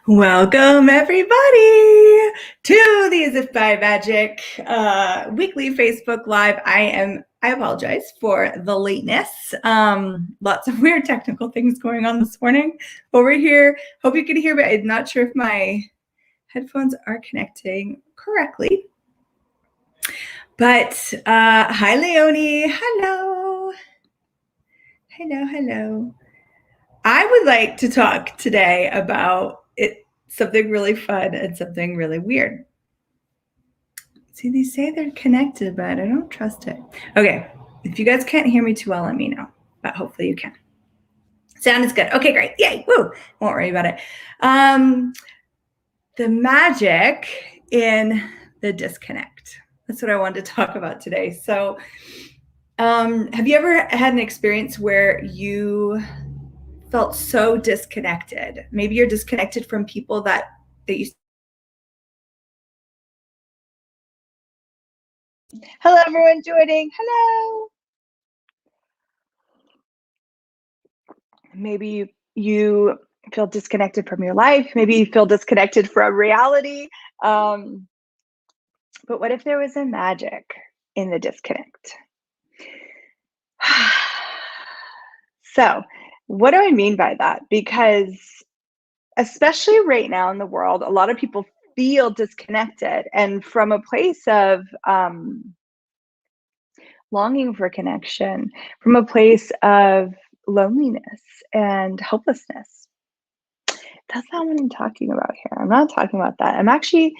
Welcome everybody to the As If by Magic weekly Facebook Live. I apologize for the lateness. Lots of weird technical things going on this morning over here. Hope you can hear me. I'm not sure if my headphones are connecting correctly. But hi Leonie. Hello. Hello. I would like to talk today about something really fun and something really weird. See, they say they're connected, but I don't trust it. Okay, if you guys can't hear me too well, let me know, but hopefully you can. Sound is good. Okay, great. Yay, woo. Won't worry about it. The magic in the disconnect. That's what I wanted to talk about today. So, have you ever had an experience where you felt so disconnected? Maybe you're disconnected from people that you. Hello, everyone joining. Hello. Maybe you feel disconnected from your life. Maybe you feel disconnected from reality. But what if there was a magic in the disconnect? So, what do I mean by that? Because especially right now in the world, a lot of people feel disconnected, and from a place of longing for connection, from a place of loneliness and hopelessness. That's not what I'm talking about here. I'm not talking about that. I'm actually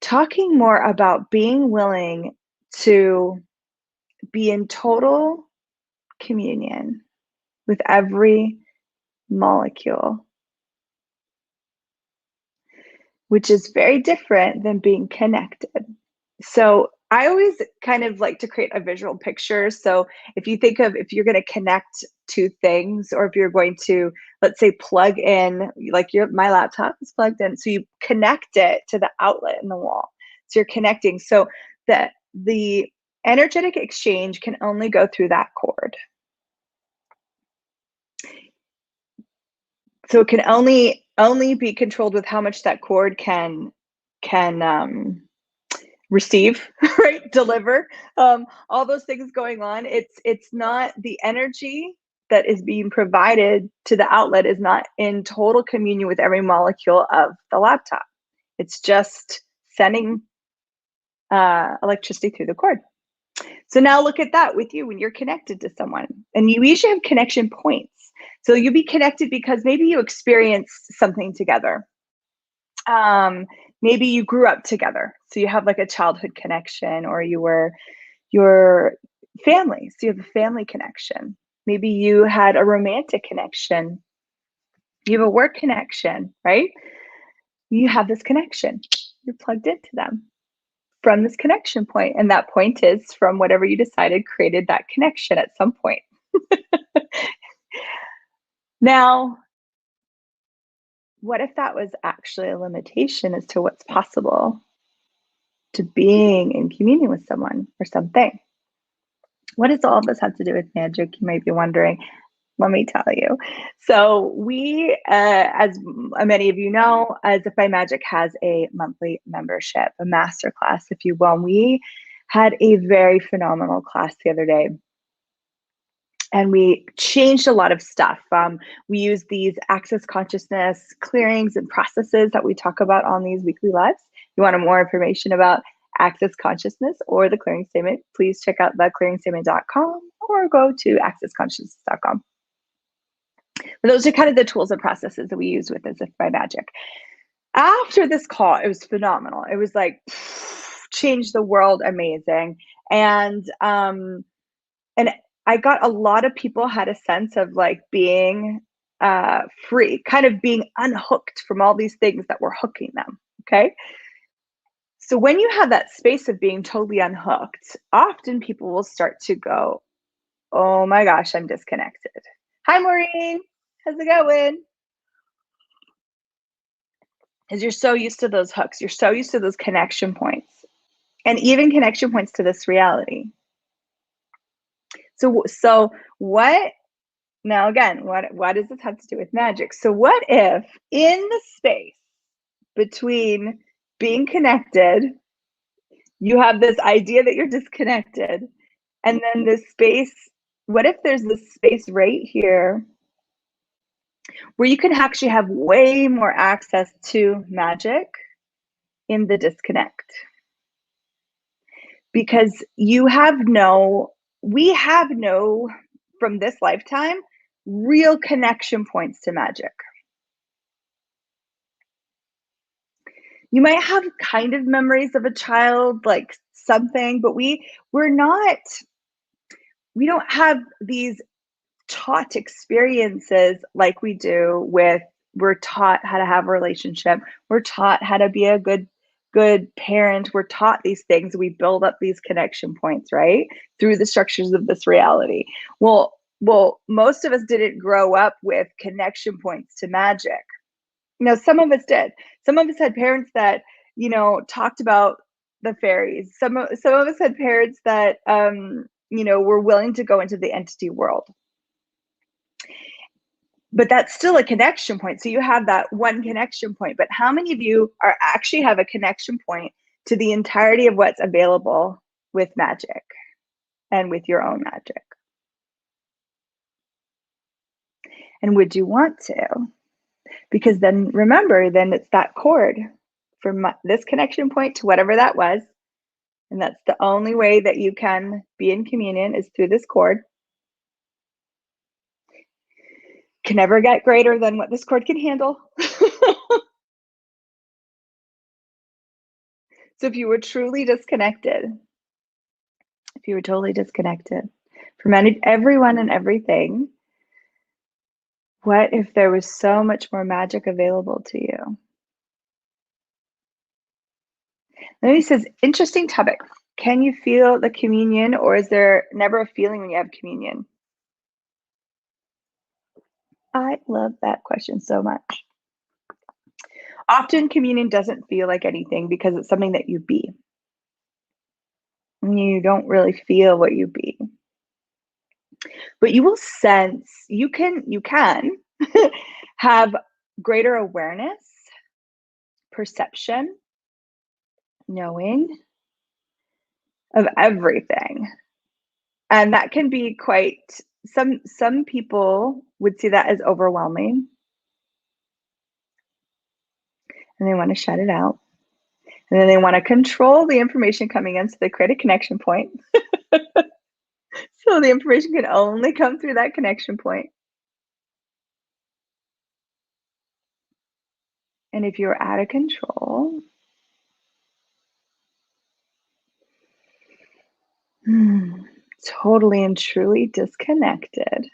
talking more about being willing to be in total communion with every molecule, which is very different than being connected. So I always kind of like to create a visual picture. So if you think of, if you're going to connect two things, or if you're going to, let's say, plug in, like my laptop is plugged in, so you connect it to the outlet in the wall. So you're connecting. So that the energetic exchange can only go through that cord. So it can only be controlled with how much that cord can receive, right? Deliver, all those things going on. It's not, the energy that is being provided to the outlet is not in total communion with every molecule of the laptop. It's just sending electricity through the cord. So now look at that with you when you're connected to someone, and you usually have connection points. So you'll be connected because maybe you experienced something together. Maybe you grew up together, so you have like a childhood connection, or you were your family, so you have a family connection. Maybe you had a romantic connection. You have a work connection, right? You have this connection. You're plugged into them from this connection point, and that point is from whatever you decided created that connection at some point. Now, what if that was actually a limitation as to what's possible to being in communion with someone or something? What does all of this have to do with magic? You might be wondering. Let me tell you. So we, as many of you know, As If by Magic has a monthly membership, a masterclass, if you will. We had a very phenomenal class the other day, and we changed a lot of stuff. We use these access consciousness clearings and processes that we talk about on these weekly lives. If you want more information about access consciousness or the clearing statement, please check out theclearingstatement.com or go to accessconsciousness.com. But those are kind of the tools and processes that we use with As If by Magic. After this call, it was phenomenal. It was like changed the world, amazing. And I got a lot of people had a sense of like being free, kind of being unhooked from all these things that were hooking them. Okay. So when you have that space of being totally unhooked, often people will start to go, oh my gosh, I'm disconnected. Hi, Maureen. How's it going? Because you're so used to those hooks. You're so used to those connection points, and even connection points to this reality. So what, now again, what does this have to do with magic? So what if in the space between being connected, you have this idea that you're disconnected, and then this space. What if there's this space right here where you can actually have way more access to magic in the disconnect? Because we have no, from this lifetime, real connection points to magic. You might have kind of memories of a child, like something, but we don't have these taught experiences like we do with, we're taught how to have a relationship. We're taught how to be a good parent. We're taught these things. We build up these connection points, right? Through the structures of this reality. Well, most of us didn't grow up with connection points to magic. Some of us did. Some of us had parents that, talked about the fairies. Some of us had parents that, were willing to go into the entity world. But that's still a connection point. So you have that one connection point. But how many of you actually have a connection point to the entirety of what's available with magic and with your own magic? And would you want to? Because then remember, then it's that cord from this connection point to whatever that was. And that's the only way that you can be in communion, is through this cord. Can never get greater than what this cord can handle. So if you were truly disconnected, if you were totally disconnected from everyone and everything, what if there was so much more magic available to you? Then he says, interesting topic. Can you feel the communion, or is there never a feeling when you have communion? I love that question so much. Often communion doesn't feel like anything because it's something that you be. You don't really feel what you be. But you will sense, you can have greater awareness, perception, knowing of everything. And that can be quite, some people would see that as overwhelming. And they want to shut it out. And then they want to control the information coming in, so they create a connection point. So the information can only come through that connection point. And if you're out of control, totally and truly disconnected,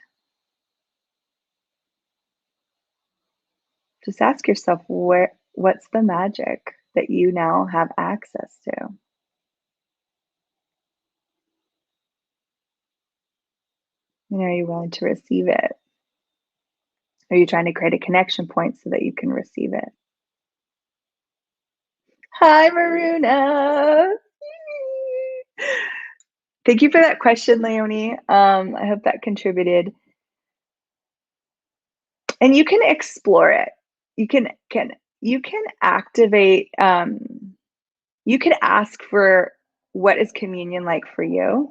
just ask yourself, what's the magic that you now have access to? And are you willing to receive it? Are you trying to create a connection point so that you can receive it? Hi, Maruna. Thank you for that question, Leonie. I hope that contributed. And you can explore it. You can activate, you can ask for, what is communion like for you?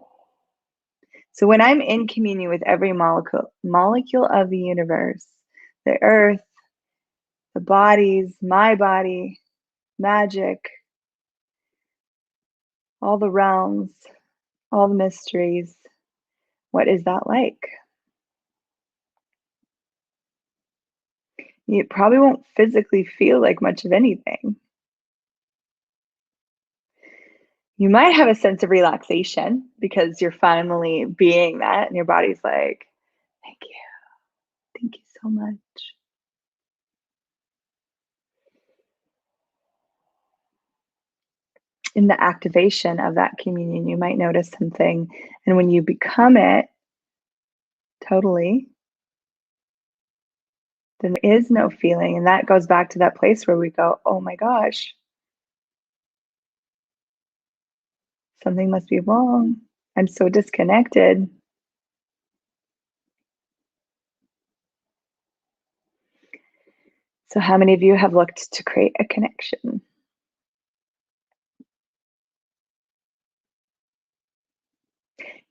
So when I'm in communion with every molecule of the universe, the earth, the bodies, my body, magic, all the realms, all the mysteries, what is that like? You probably won't physically feel like much of anything. You might have a sense of relaxation because you're finally being that, and your body's like, thank you so much. In the activation of that communion, you might notice something. And when you become it totally, then there is no feeling. And that goes back to that place where we go, oh my gosh, something must be wrong. I'm so disconnected. So how many of you have looked to create a connection?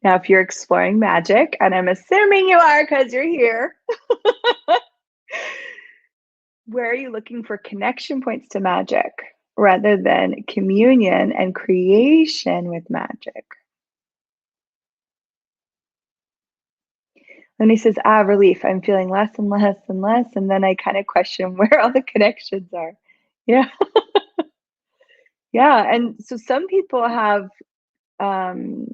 Now, if you're exploring magic, and I'm assuming you are because you're here, where are you looking for connection points to magic rather than communion and creation with magic? And he says, relief. I'm feeling less and less and less. And then I kind of question where all the connections are. Yeah. Yeah. And so some people have, um,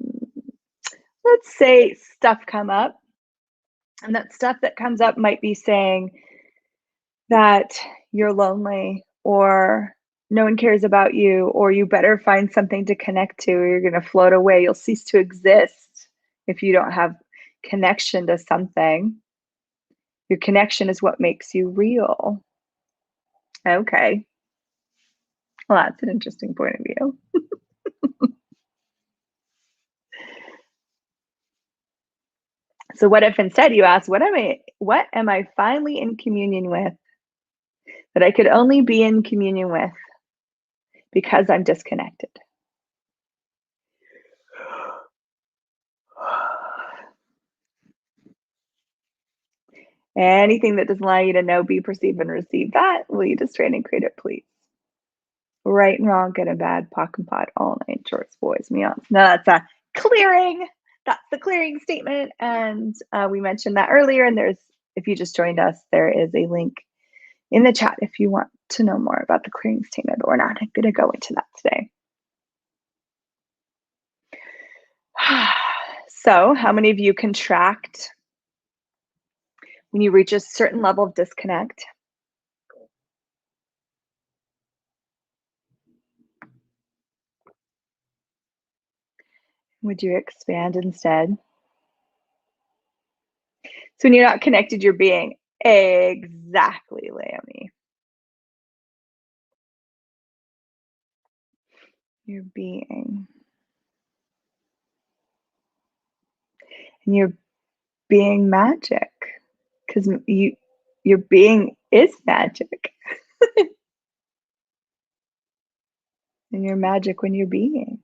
let's say, stuff come up. And that stuff that comes up might be saying that you're lonely or no one cares about you, or you better find something to connect to, or you're going to float away. You'll cease to exist if you don't have connection to something. Your connection is what makes you real. Okay. Well, that's an interesting point of view. So what if instead you ask, what am I finally in communion with that I could only be in communion with because I'm disconnected? Anything that doesn't allow you to know, be, perceive, and receive that, will you just train and create it, please? Right and wrong, good and bad, POC and POD, all night, shorts, boys, meows. No, that's a clearing. That's the clearing statement. And we mentioned that earlier. And if you just joined us, there is a link in the chat if you want to know more about the clearing statement, but we're not going to go into that today. So, how many of you contract when you reach a certain level of disconnect? Would you expand instead? So when you're not connected, you're being. Exactly, Lammy. You're being. And you're being magic. Because your being is magic. And you're magic when you're being.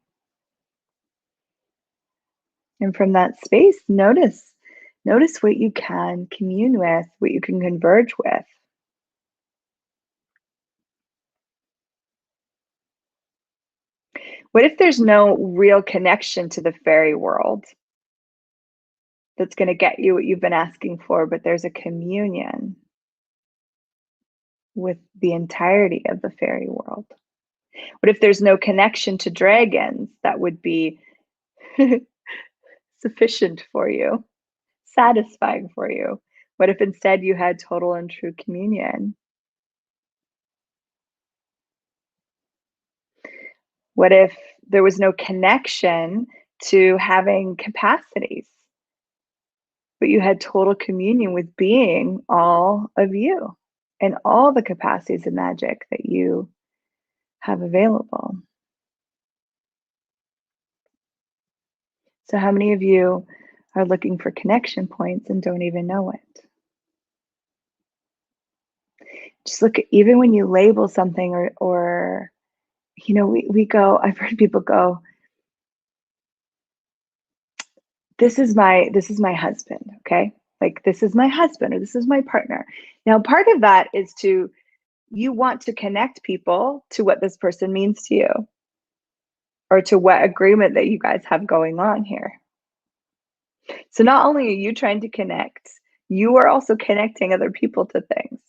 And from that space, notice what you can commune with, what you can converge with. What if there's no real connection to the fairy world that's going to get you what you've been asking for, but there's a communion with the entirety of the fairy world? What if there's no connection to dragons that would be sufficient for you, satisfying for you? What if instead you had total and true communion? What if there was no connection to having capacities, but you had total communion with being all of you and all the capacities of magic that you have available? So, how many of you are looking for connection points and don't even know it? Just look at, even when you label something, or we go, I've heard people go, this is my husband, okay? Like, this is my husband, or this is my partner. Now, part of that is you want to connect people to what this person means to you, or to what agreement that you guys have going on here. So not only are you trying to connect, you are also connecting other people to things.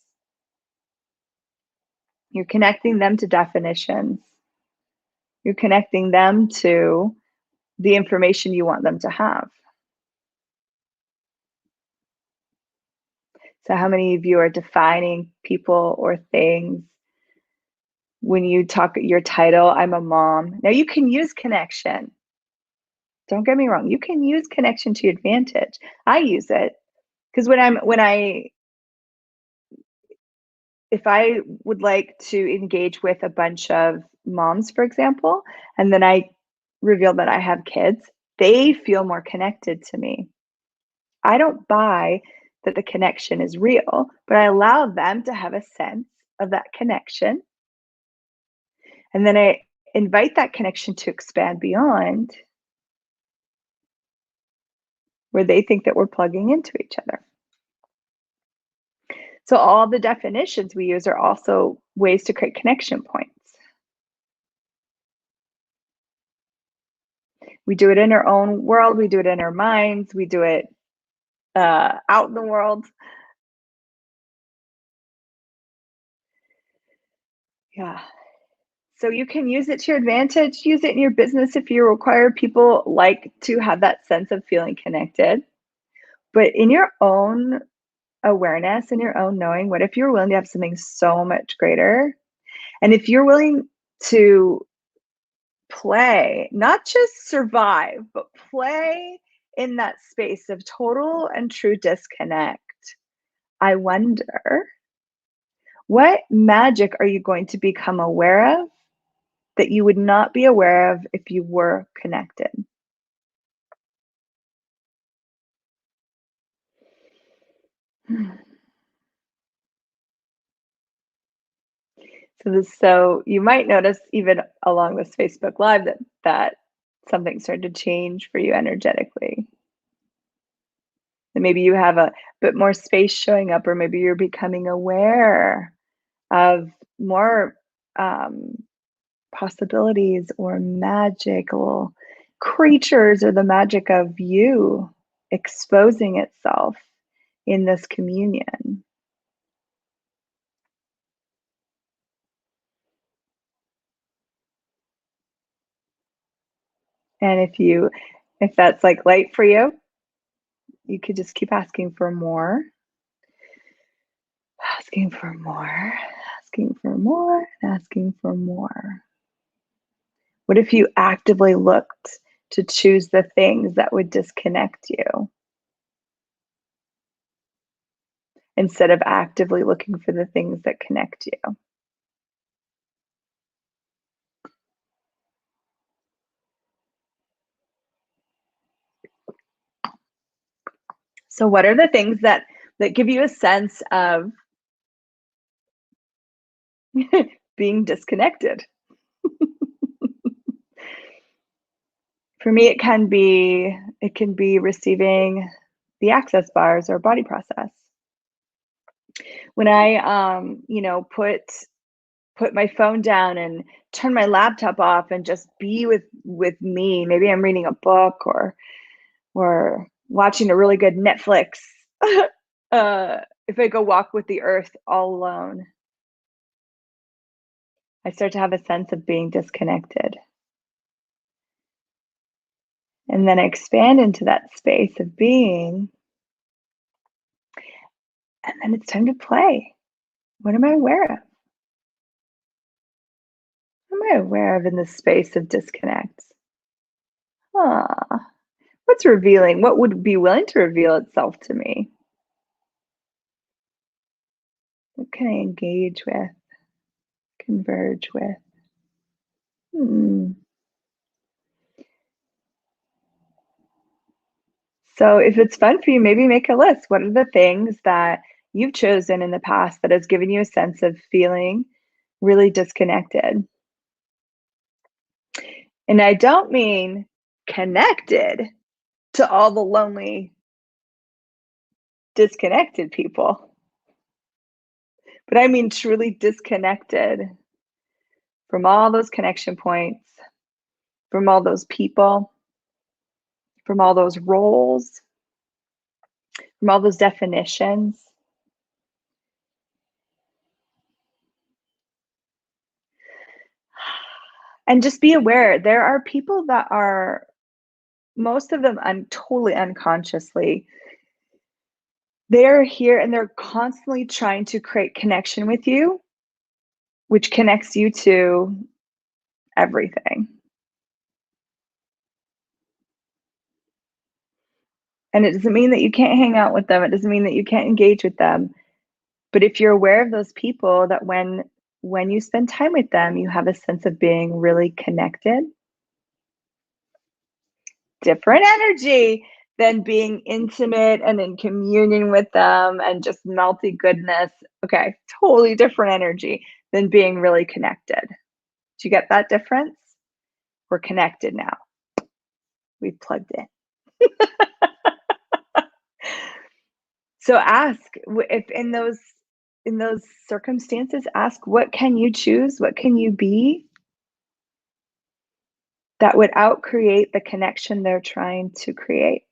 You're connecting them to definitions. You're connecting them to the information you want them to have. So how many of you are defining people or things when you talk your title? I'm a mom. Now you can use connection. Don't get me wrong. You can use connection to your advantage. I use it because if I would like to engage with a bunch of moms, for example, and then I reveal that I have kids, they feel more connected to me. I don't buy that the connection is real, but I allow them to have a sense of that connection. And then I invite that connection to expand beyond where they think that we're plugging into each other. So all the definitions we use are also ways to create connection points. We do it in our own world, we do it in our minds, we do it out in the world. Yeah. So you can use it to your advantage, use it in your business if you require people like to have that sense of feeling connected. But in your own awareness and your own knowing, what if you're willing to have something so much greater? And if you're willing to play, not just survive, but play in that space of total and true disconnect, I wonder, what magic are you going to become aware of that you would not be aware of if you were connected? So you might notice even along this Facebook Live that something started to change for you energetically. That maybe you have a bit more space showing up, or maybe you're becoming aware of more possibilities or magical creatures, or the magic of you exposing itself in this communion. And if that's like light for you, you could just keep asking for more, asking for more, asking for more, and asking for more. What if you actively looked to choose the things that would disconnect you instead of actively looking for the things that connect you? So what are the things that give you a sense of being disconnected? For me, it can be receiving the access bars or body process. When I put my phone down and turn my laptop off and just be with me. Maybe I'm reading a book or watching a really good Netflix. If I go walk with the earth all alone, I start to have a sense of being disconnected. And then I expand into that space of being. And then it's time to play. What am I aware of? What am I aware of in this space of disconnect? What's revealing? What would be willing to reveal itself to me? What can I engage with, converge with? So if it's fun for you, maybe make a list. What are the things that you've chosen in the past that has given you a sense of feeling really disconnected? And I don't mean connected to all the lonely, disconnected people, but I mean truly disconnected from all those connection points, from all those people, from all those roles, from all those definitions. And just be aware, there are people that are, most of them totally unconsciously, they're here and they're constantly trying to create connection with you, which connects you to everything. And it doesn't mean that you can't hang out with them. It doesn't mean that you can't engage with them. But if you're aware of those people, that when you spend time with them, you have a sense of being really connected. Different energy, than being intimate and in communion with them and just melty goodness. Okay, totally different energy than being really connected. Do you get that difference? We're connected now. We've plugged in. So ask if in those circumstances, ask, what can you choose? What can you be that would outcreate the connection they're trying to create?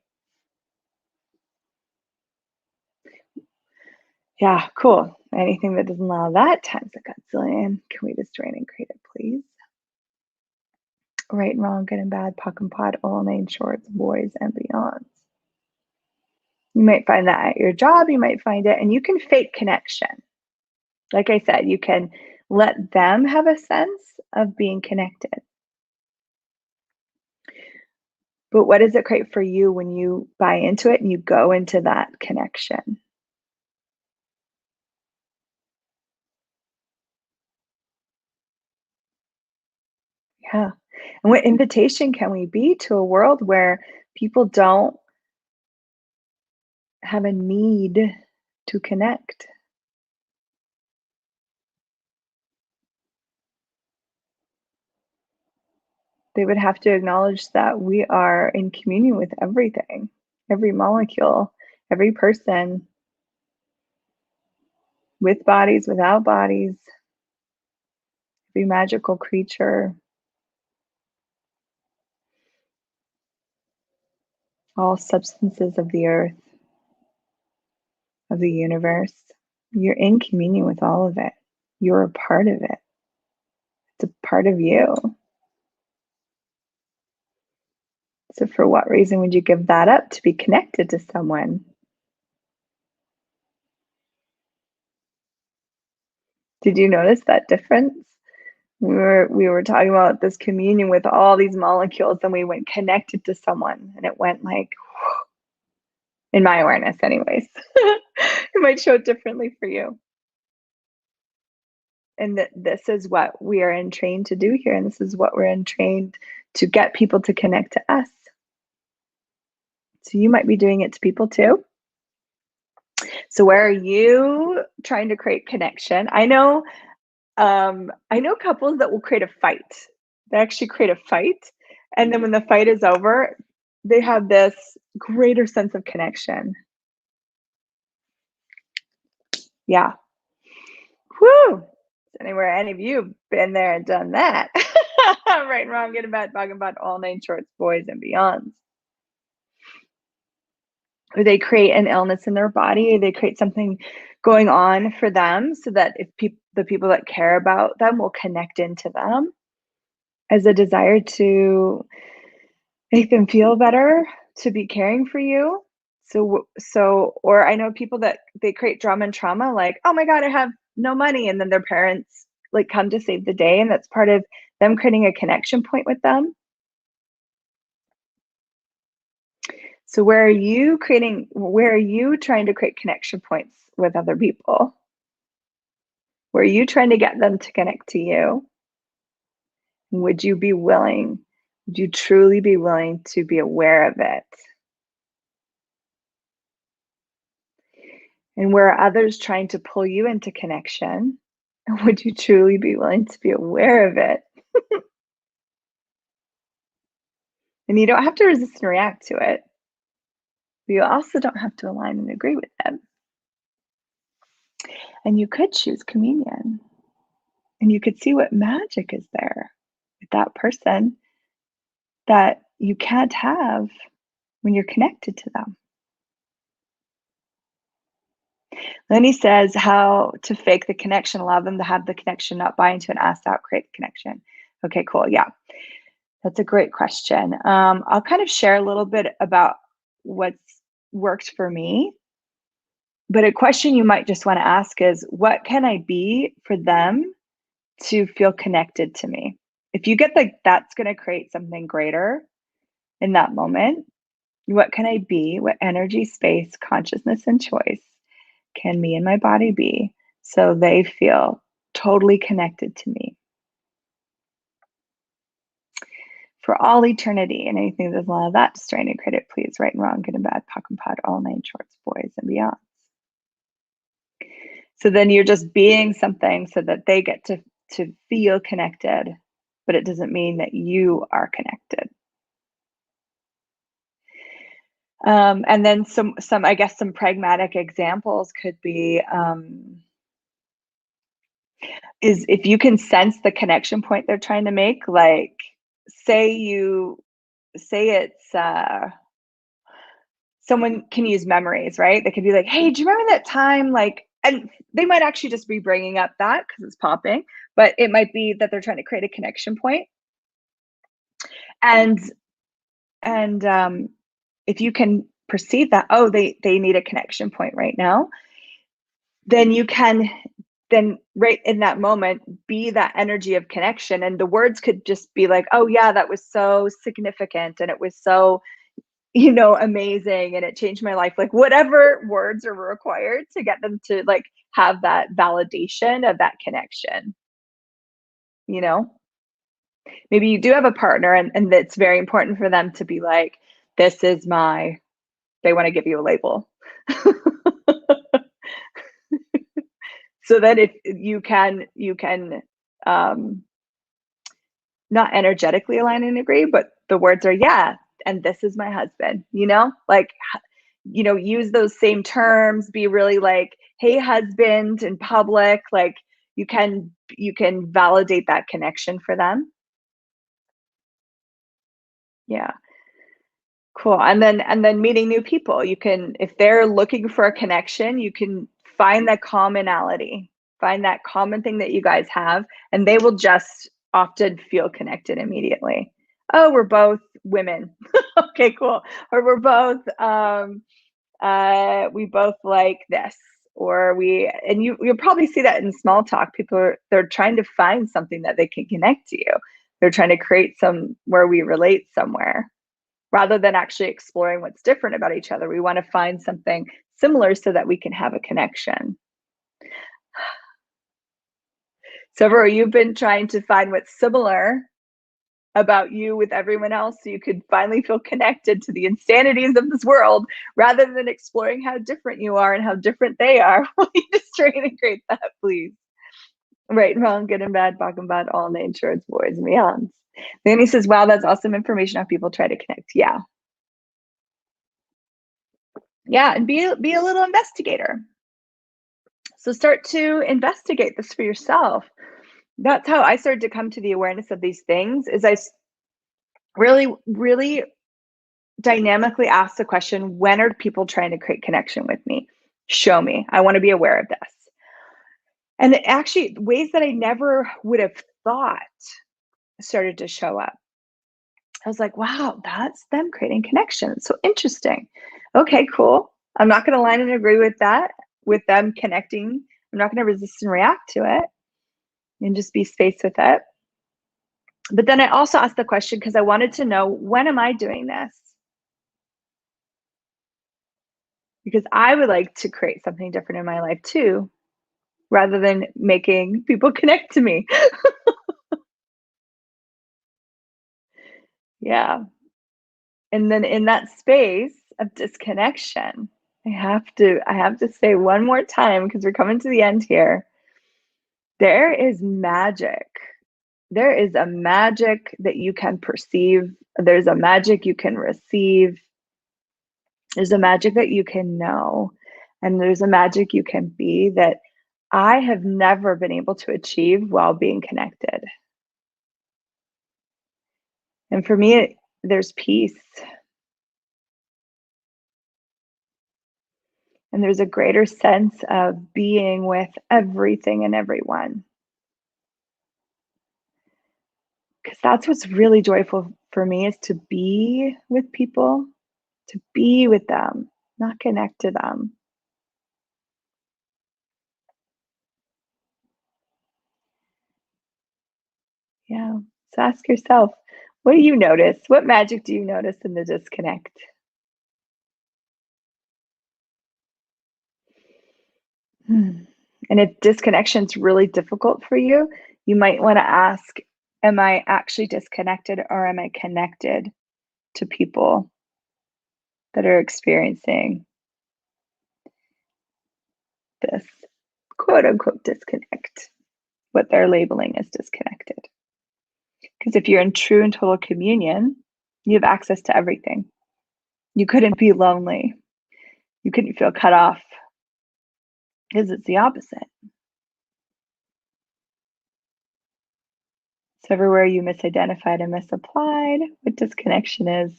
Yeah, cool. Anything that doesn't allow that times a godzillion. Can we just drain and create it, please? Right and wrong, good and bad, POC and POD, all name shorts, boys and beyonds. You might find that at your job, you might find it, and you can fake connection. Like I said, you can let them have a sense of being connected. But what does it create for you when you buy into it and you go into that connection? Yeah. And what invitation can we be to a world where people don't have a need to connect? They would have to acknowledge that we are in communion with everything, every molecule, every person, with bodies, without bodies, every magical creature, all substances of the earth, of the universe. You're in communion with all of it. You're a part of it. It's a part of you. So, for what reason would you give that up to be connected to someone? Did you notice that difference? We were talking about this communion with all these molecules, and we went connected to someone, and it went like, in my awareness, anyways. It might show it differently for you. And that this is what we are entrained to do here, and this is what we're entrained to get people to connect to us. So you might be doing it to people too. So where are you trying to create connection? I know couples that will create a fight. They actually create a fight, and then when the fight is over, they have this greater sense of connection. Yeah. Whoo! Anywhere any of you been there and done that? Right and wrong, good and bad, talking about all nine shorts, boys and beyonds. Or they create an illness in their body, they create something going on for them so that if the people that care about them will connect into them as a desire to make them feel better, to be caring for you. Or I know people that they create drama and trauma, like, oh my God, I have no money. And then their parents like come to save the day. And that's part of them creating a connection point with them. So where are you trying to create connection points with other people? Where are you trying to get them to connect to you? Would you truly be willing to be aware of it? And where are others trying to pull you into connection? And would you truly be willing to be aware of it? And you don't have to resist and react to it, but you also don't have to align and agree with them. And you could choose communion, and you could see what magic is there with that person that you can't have when you're connected to them. Then he says how to fake the connection, allow them to have the connection, not buy into an asked out, create the connection. Okay, cool. Yeah, that's a great question. I'll kind of share a little bit about what's worked for me. But a question you might just want to ask is, what can I be for them to feel connected to me? If you get like that's going to create something greater in that moment, what can I be? What energy, space, consciousness, and choice can me and my body be so they feel totally connected to me? for all eternity, and anything that doesn't allow that to strain and create it, please, right and wrong, good and bad, POC and POD, all nine shorts, boys and beyond. So then you're just being something so that they get to feel connected, but it doesn't mean that you are connected. And then some I guess some pragmatic examples could be is if you can sense the connection point they're trying to make, like say it's someone can use memories, right? They could be like, hey, do you remember that time? Like, and they might actually just be bringing up that because it's popping, but it might be that they're trying to create a connection point. And if you can perceive that, oh, they need a connection point right now, then you can then right in that moment be that energy of connection, and the words could just be like, oh yeah, that was so significant and it was so amazing and it changed my life, like whatever words are required to get them to like have that validation of that connection. Maybe you do have a partner and it's very important for them to be like, this is my, they want to give you a label. So that if you can not energetically align and agree, but the words are, yeah, and this is my husband, like, use those same terms, be really like, hey, husband, in public, like you can validate that connection for them. Yeah. Cool. And then meeting new people, you can, if they're looking for a connection, you can find that commonality, find that common thing that you guys have, and they will just often feel connected immediately. Oh, we're both women. Okay, cool. Or we're both we both like this, or you'll probably see that in small talk. They're trying to find something that they can connect to you. They're trying to create some where we relate somewhere. Rather than actually exploring what's different about each other, we want to find something similar so that we can have a connection. So, Vero, you've been trying to find what's similar about you with everyone else so you could finally feel connected to the insanities of this world rather than exploring how different you are and how different they are. Will you just try and integrate that, please? Right and wrong, good and bad, POC and POD, all name shorts, boys and beyonds. Lanny says, wow, that's awesome information how people try to connect. Yeah. Yeah, and be a little investigator. So start to investigate this for yourself. That's how I started to come to the awareness of these things, is I really, really dynamically ask the question, when are people trying to create connection with me? Show me. I want to be aware of this. And actually, ways that I never would have thought started to show up. I was like, wow, that's them creating connection. It's so interesting. Okay, cool. I'm not going to line and agree with that, with them connecting. I'm not going to resist and react to it and just be space with it. But then I also asked the question because I wanted to know, when am I doing this? Because I would like to create something different in my life too, rather than making people connect to me. Yeah. And then in that space of disconnection, I have to say one more time, because we're coming to the end here. There is magic. There is a magic that you can perceive. There's a magic you can receive. There's a magic that you can know. And there's a magic you can be that I have never been able to achieve while being connected. And for me, there's peace. And there's a greater sense of being with everything and everyone. Because that's what's really joyful for me, is to be with people, to be with them, not connect to them. Yeah. So ask yourself, what do you notice? What magic do you notice in the disconnect? And if disconnection is really difficult for you, you might want to ask, Am I actually disconnected, or am I connected to people that are experiencing this quote unquote disconnect, what they're labeling as disconnected? Because if you're in true and total communion, you have access to everything. You couldn't be lonely. You couldn't feel cut off, because it's the opposite. So everywhere you misidentified and misapplied, what disconnection is,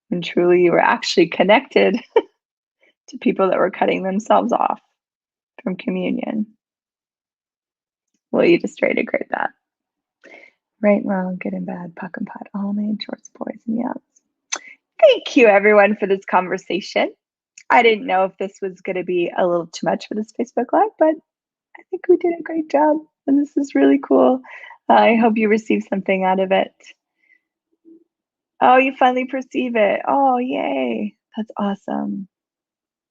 when truly you were actually connected to people that were cutting themselves off from communion. Well, you just reiterated that. Right, wrong, good and bad, puck and pot, all made shorts, boys and youngs. Thank you, everyone, for this conversation. I didn't know if this was going to be a little too much for this Facebook Live, but I think we did a great job, and this is really cool. I hope you received something out of it. Oh, you finally perceive it. Oh, yay. That's awesome.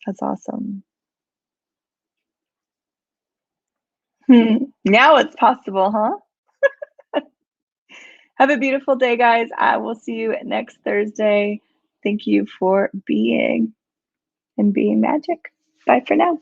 That's awesome. Now it's possible, huh? Have a beautiful day, guys. I will see you next Thursday. Thank you for being and being magic. Bye for now.